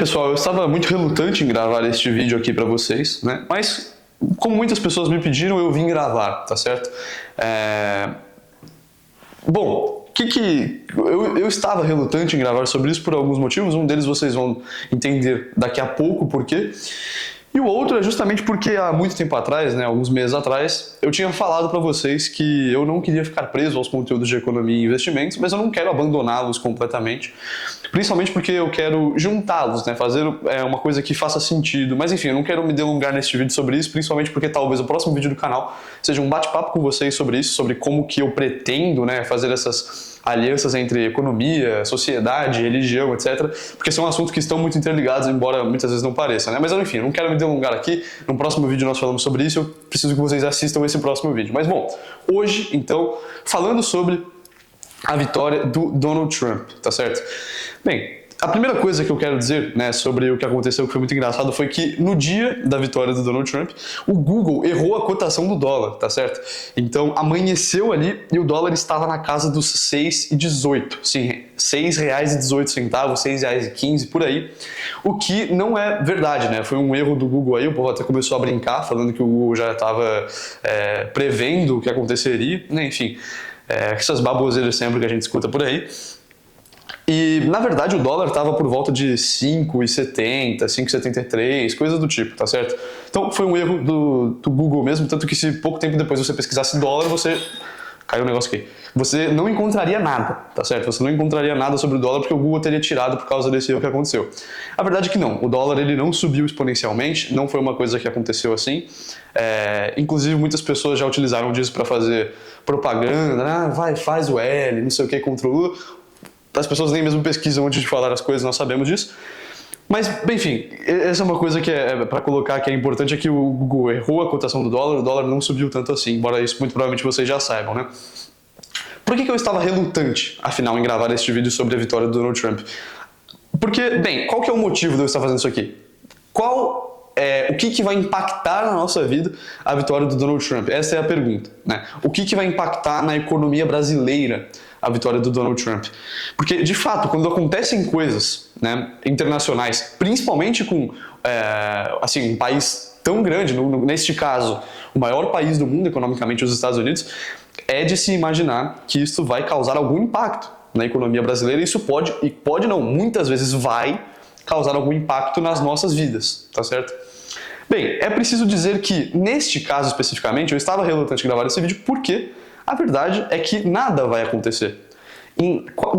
pessoal, eu estava muito relutante em gravar este vídeo aqui para vocês, né? Mas, como muitas pessoas me pediram, eu vim gravar, tá certo? Bom, eu estava relutante em gravar sobre isso por alguns motivos. Um deles vocês vão entender daqui a pouco por quê. E o outro é justamente porque há muito tempo atrás, né, alguns meses atrás, eu tinha falado para vocês que eu não queria ficar preso aos conteúdos de economia e investimentos, mas eu não quero abandoná-los completamente, principalmente porque eu quero juntá-los, né, fazer uma coisa que faça sentido. Mas enfim, eu não quero me delongar neste vídeo sobre isso, principalmente porque talvez o próximo vídeo do canal seja um bate-papo com vocês sobre isso, sobre como que eu pretendo, né, fazer essas alianças entre economia, sociedade, religião, etc. Porque são assuntos que estão muito interligados, embora muitas vezes não pareça, né? Mas enfim, eu não quero me delongar aqui. No próximo vídeo nós falamos sobre isso, eu preciso que vocês assistam esse próximo vídeo. Mas bom, hoje, então, falando sobre a vitória do Donald Trump, tá certo? Bem, a primeira coisa que eu quero dizer, né, sobre o que aconteceu, que foi muito engraçado, foi que no dia da vitória do Donald Trump, o Google errou a cotação do dólar, tá certo? Então amanheceu ali e o dólar estava na casa dos 6,18, sim, R$ 6,18, R$ 6,15, por aí, o que não é verdade, né? Foi um erro do Google aí, o povo até começou a brincar, falando que o Google já estava prevendo o que aconteceria, né? Enfim, essas baboseiras sempre que a gente escuta por aí. E, na verdade, o dólar estava por volta de 5,70, 5,73, coisa do tipo, tá certo? Então, foi um erro do Google mesmo, tanto que se pouco tempo depois você pesquisasse dólar, caiu um negócio aqui. Você não encontraria nada, tá certo? Você não encontraria nada sobre o dólar porque o Google teria tirado por causa desse erro que aconteceu. A verdade é que não, o dólar ele não subiu exponencialmente, não foi uma coisa que aconteceu assim. Inclusive, muitas pessoas já utilizaram disso para fazer propaganda, faz o L, não sei o que, contra o Lula. As pessoas nem mesmo pesquisam antes de falar as coisas, nós sabemos disso. Mas, enfim, essa é uma coisa que para colocar que é importante, é que o Google errou a cotação do dólar, o dólar não subiu tanto assim, embora isso muito provavelmente vocês já saibam, né? Por que eu estava relutante, afinal, em gravar este vídeo sobre a vitória do Donald Trump? Porque, bem, qual que é o motivo de eu estar fazendo isso aqui? O que vai impactar na nossa vida a vitória do Donald Trump? Essa é a pergunta, né? O que vai impactar na economia brasileira a vitória do Donald Trump? Porque, de fato, quando acontecem coisas, né, internacionais, principalmente com um país tão grande, neste caso, o maior país do mundo economicamente, os Estados Unidos, é de se imaginar que isso vai causar algum impacto na economia brasileira. E isso pode não, muitas vezes vai causar algum impacto nas nossas vidas, tá certo? Bem, é preciso dizer que, neste caso especificamente, eu estava relutante em gravar esse vídeo porque a verdade é que nada vai acontecer.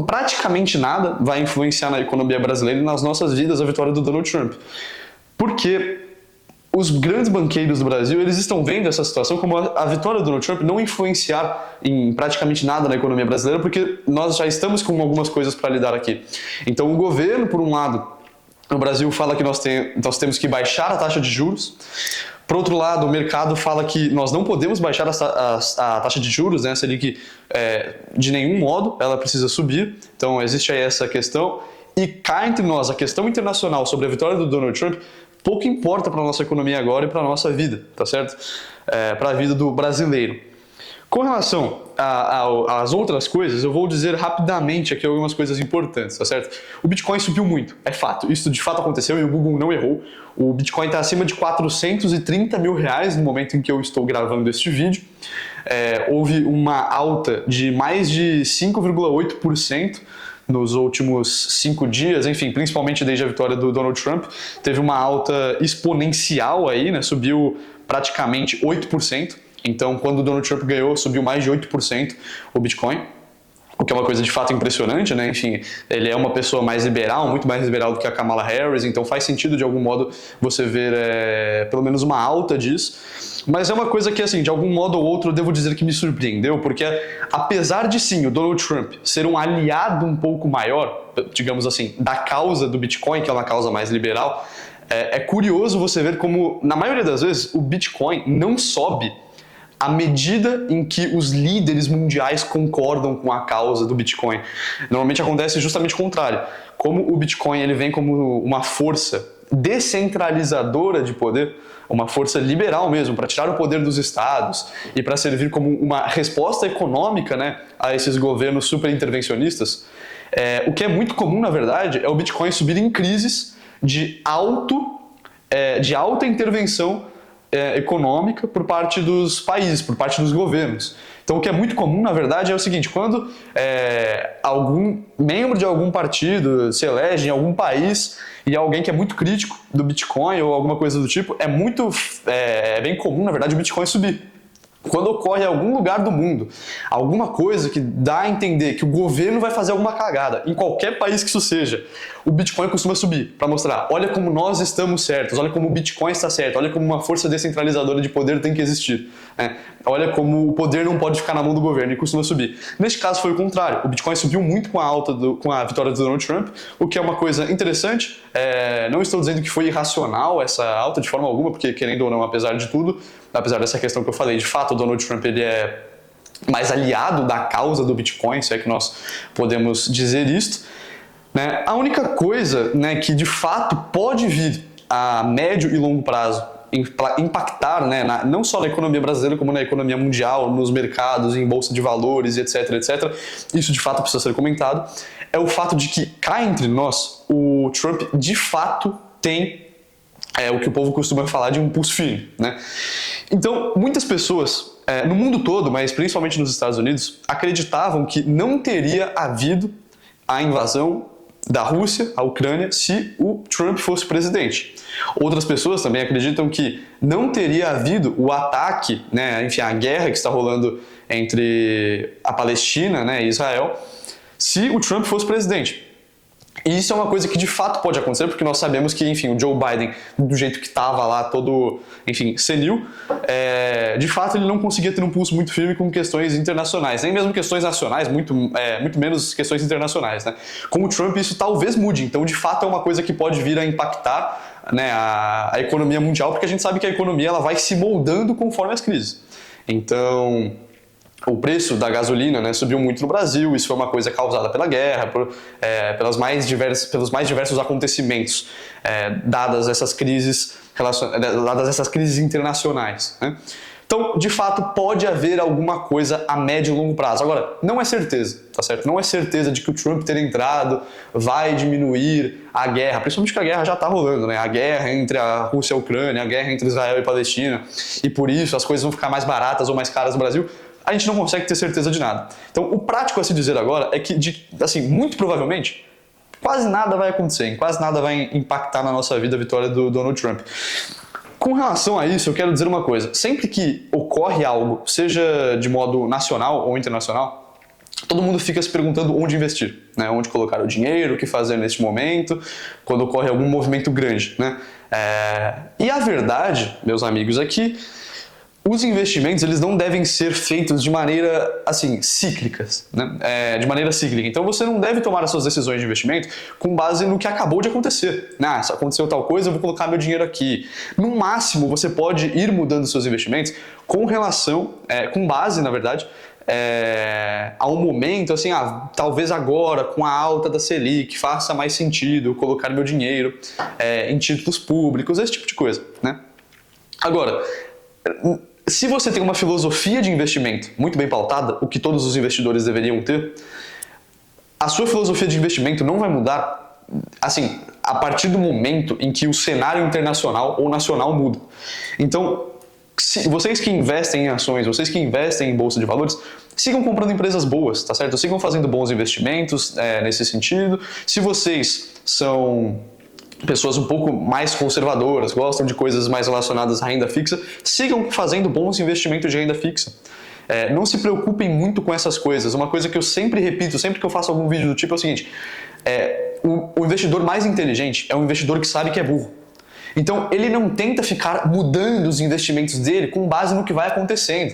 Praticamente nada vai influenciar na economia brasileira e nas nossas vidas a vitória do Donald Trump. Porque os grandes banqueiros do Brasil, eles estão vendo essa situação como a vitória do Donald Trump não influenciar em praticamente nada na economia brasileira, porque nós já estamos com algumas coisas para lidar aqui. Então o governo, por um lado, no Brasil fala que nós temos que baixar a taxa de juros. Por outro lado, o mercado fala que nós não podemos baixar a taxa de juros, né, a Selic, de nenhum modo, ela precisa subir. Então existe aí essa questão. E cá entre nós, a questão internacional sobre a vitória do Donald Trump pouco importa para a nossa economia agora e para a nossa vida, tá certo? Para a vida do brasileiro. Com relação às outras coisas, eu vou dizer rapidamente aqui algumas coisas importantes, tá certo? O Bitcoin subiu muito, é fato. Isso de fato aconteceu e o Google não errou. O Bitcoin está acima de 430 mil reais no momento em que eu estou gravando este vídeo. Houve uma alta de mais de 5,8% nos últimos 5 dias, enfim, principalmente desde a vitória do Donald Trump. Teve uma alta exponencial aí, né? Subiu praticamente 8%. Então, quando o Donald Trump ganhou, subiu mais de 8% o Bitcoin, o que é uma coisa de fato impressionante, né? Enfim, ele é uma pessoa mais liberal, muito mais liberal do que a Kamala Harris, então faz sentido de algum modo você ver pelo menos uma alta disso. Mas é uma coisa que, assim, de algum modo ou outro, eu devo dizer que me surpreendeu, porque apesar de sim o Donald Trump ser um aliado um pouco maior, digamos assim, da causa do Bitcoin, que é uma causa mais liberal, é curioso você ver como, na maioria das vezes, o Bitcoin não sobe à medida em que os líderes mundiais concordam com a causa do Bitcoin. Normalmente acontece justamente o contrário. Como o Bitcoin ele vem como uma força descentralizadora de poder, uma força liberal mesmo, para tirar o poder dos estados e para servir como uma resposta econômica, né, a esses governos super intervencionistas, o que é muito comum, na verdade, é o Bitcoin subir em crises de alta intervenção econômica por parte dos países, por parte dos governos. Então, o que é muito comum, na verdade, é o seguinte: quando algum membro de algum partido se elege em algum país e alguém que é muito crítico do Bitcoin ou alguma coisa do tipo, é bem comum, na verdade, o Bitcoin subir. Quando ocorre em algum lugar do mundo alguma coisa que dá a entender que o governo vai fazer alguma cagada, em qualquer país que isso seja, o Bitcoin costuma subir para mostrar: olha como nós estamos certos, olha como o Bitcoin está certo, olha como uma força descentralizadora de poder tem que existir, né? Olha como o poder não pode ficar na mão do governo, e costuma subir. Neste caso foi o contrário: o Bitcoin subiu muito com a vitória do Donald Trump, o que é uma coisa interessante. Não estou dizendo que foi irracional essa alta de forma alguma, porque, querendo ou não, apesar de tudo, apesar dessa questão que eu falei, de fato o Donald Trump ele é mais aliado da causa do Bitcoin, se é que nós podemos dizer isto, né? A única coisa, né, que de fato pode vir a médio e longo prazo impactar, né, não só na economia brasileira, como na economia mundial, nos mercados, em bolsa de valores, etc, etc, isso de fato precisa ser comentado, é o fato de que, cá entre nós, o Trump de fato tem o que o povo costuma falar de um pulso firme, né? Então, muitas pessoas no mundo todo, mas principalmente nos Estados Unidos, acreditavam que não teria havido a invasão da Rússia à Ucrânia se o Trump fosse presidente. Outras pessoas também acreditam que não teria havido o ataque, né, enfim, a guerra que está rolando entre a Palestina, né, e Israel, se o Trump fosse presidente. E isso é uma coisa que de fato pode acontecer, porque nós sabemos que, enfim, o Joe Biden, do jeito que estava lá, todo, enfim, senil, de fato ele não conseguia ter um pulso muito firme com questões internacionais, nem mesmo questões nacionais, muito menos questões internacionais, né? Com o Trump isso talvez mude, então de fato é uma coisa que pode vir a impactar, né, a economia mundial, porque a gente sabe que a economia ela vai se moldando conforme as crises. Então, o preço da gasolina, né, subiu muito no Brasil. Isso foi uma coisa causada pela guerra, pelos mais diversos acontecimentos, dadas essas crises internacionais, né? Então, de fato, pode haver alguma coisa a médio e longo prazo. Agora, não é certeza, tá certo? Não é certeza de que o Trump ter entrado vai diminuir a guerra, principalmente que a guerra já está rolando, né? A guerra entre a Rússia e a Ucrânia, a guerra entre Israel e Palestina, e por isso as coisas vão ficar mais baratas ou mais caras no Brasil. A gente não consegue ter certeza de nada. Então, o prático a se dizer agora é que, assim, muito provavelmente, quase nada vai acontecer, quase nada vai impactar na nossa vida a vitória do Donald Trump. Com relação a isso, eu quero dizer uma coisa: sempre que ocorre algo, seja de modo nacional ou internacional, todo mundo fica se perguntando onde investir, né? Onde colocar o dinheiro, o que fazer neste momento, quando ocorre algum movimento grande, né? E a verdade, meus amigos, é que os investimentos eles não devem ser feitos de maneira assim cíclicas, né? De maneira cíclica. Então você não deve tomar as suas decisões de investimento com base no que acabou de acontecer. Se aconteceu tal coisa, eu vou colocar meu dinheiro aqui. No máximo, você pode ir mudando seus investimentos com base, na verdade, ao momento, assim, talvez agora, com a alta da Selic, faça mais sentido eu colocar meu dinheiro em títulos públicos, esse tipo de coisa, né? Agora, se você tem uma filosofia de investimento muito bem pautada, o que todos os investidores deveriam ter, a sua filosofia de investimento não vai mudar, assim, a partir do momento em que o cenário internacional ou nacional muda. Então, vocês que investem em ações, vocês que investem em bolsa de valores, sigam comprando empresas boas, tá certo? Sigam fazendo bons investimentos nesse sentido. Se vocês são pessoas um pouco mais conservadoras, gostam de coisas mais relacionadas à renda fixa, sigam fazendo bons investimentos de renda fixa. Não se preocupem muito com essas coisas. Uma coisa que eu sempre repito, sempre que eu faço algum vídeo do tipo é o seguinte: o investidor mais inteligente é um investidor que sabe que é burro. Então ele não tenta ficar mudando os investimentos dele com base no que vai acontecendo.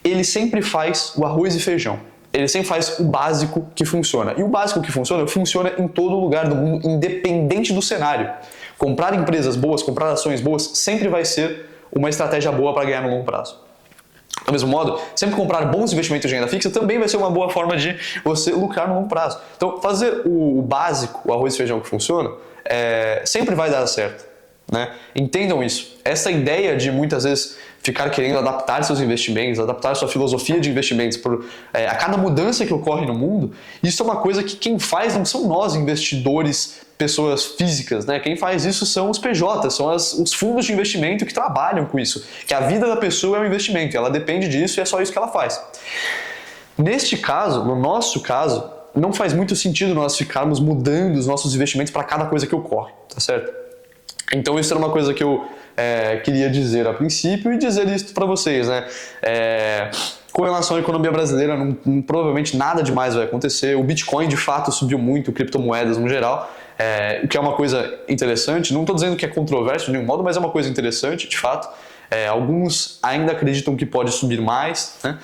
Ele sempre faz o arroz e feijão. Ele sempre faz o básico que funciona. E o básico que funciona em todo lugar do mundo, independente do cenário. Comprar empresas boas, comprar ações boas, sempre vai ser uma estratégia boa para ganhar no longo prazo. Do mesmo modo, sempre comprar bons investimentos de renda fixa também vai ser uma boa forma de você lucrar no longo prazo. Então, fazer o básico, o arroz e feijão que funciona, sempre vai dar certo, né? Entendam isso. Essa ideia de muitas vezes ficar querendo adaptar seus investimentos, adaptar sua filosofia de investimentos a cada mudança que ocorre no mundo, isso é uma coisa que quem faz não são nós, investidores, pessoas físicas, né? Quem faz isso são os PJs, são os fundos de investimento que trabalham com isso, que a vida da pessoa é um investimento, ela depende disso e é só isso que ela faz. Neste caso, no nosso caso, não faz muito sentido nós ficarmos mudando os nossos investimentos para cada coisa que ocorre, tá certo? Então isso era uma coisa que eu queria dizer a princípio e dizer isso para vocês, né? Com relação à economia brasileira, provavelmente nada demais vai acontecer. O Bitcoin de fato subiu muito, criptomoedas no geral, o que é uma coisa interessante. Não estou dizendo que é controverso de nenhum modo, mas é uma coisa interessante, de fato. Alguns ainda acreditam que pode subir mais, né?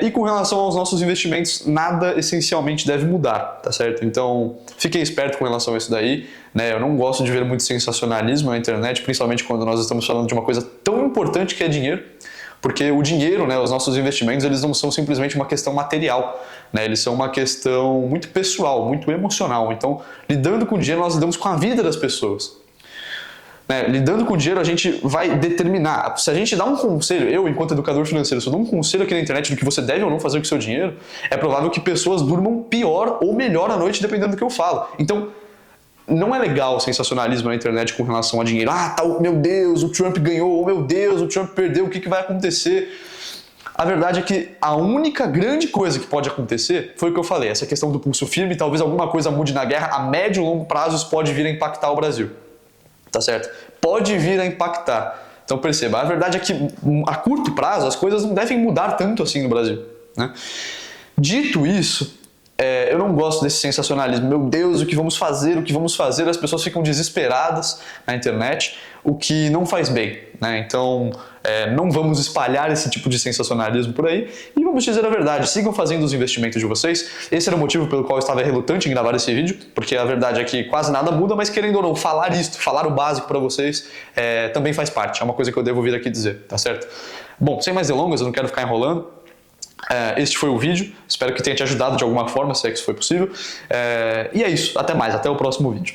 E com relação aos nossos investimentos, nada essencialmente deve mudar, tá certo? Então, fiquem espertos com relação a isso daí, né? Eu não gosto de ver muito sensacionalismo na internet, principalmente quando nós estamos falando de uma coisa tão importante que é dinheiro, porque o dinheiro, né, os nossos investimentos, eles não são simplesmente uma questão material, né? Eles são uma questão muito pessoal, muito emocional. Então, lidando com dinheiro, nós lidamos com a vida das pessoas. Lidando com o dinheiro, a gente vai determinar. Se a gente dá um conselho, eu, enquanto educador financeiro, se eu dou um conselho aqui na internet do que você deve ou não fazer com o seu dinheiro, é provável que pessoas durmam pior ou melhor à noite, dependendo do que eu falo. Então, não é legal o sensacionalismo na internet com relação a dinheiro. Meu Deus, o Trump ganhou, meu Deus, o Trump perdeu, o que vai acontecer? A verdade é que a única grande coisa que pode acontecer foi o que eu falei, essa questão do pulso firme, talvez alguma coisa mude na guerra, a médio e longo prazo isso pode vir a impactar o Brasil. Tá certo? Pode vir a impactar. Então perceba, a verdade é que a curto prazo as coisas não devem mudar tanto assim no Brasil, né? Dito isso, eu não gosto desse sensacionalismo. Meu Deus, o que vamos fazer? O que vamos fazer? As pessoas ficam desesperadas na internet, o que não faz bem, né? Então, não vamos espalhar esse tipo de sensacionalismo por aí e vamos dizer a verdade. Sigam fazendo os investimentos de vocês. Esse era o motivo pelo qual eu estava relutante em gravar esse vídeo, porque a verdade é que quase nada muda, mas querendo ou não, falar o básico para vocês também faz parte. É uma coisa que eu devo vir aqui dizer, tá certo? Bom, sem mais delongas, eu não quero ficar enrolando. Este foi o vídeo, espero que tenha te ajudado de alguma forma, se é que isso foi possível. E é isso, até mais, até o próximo vídeo.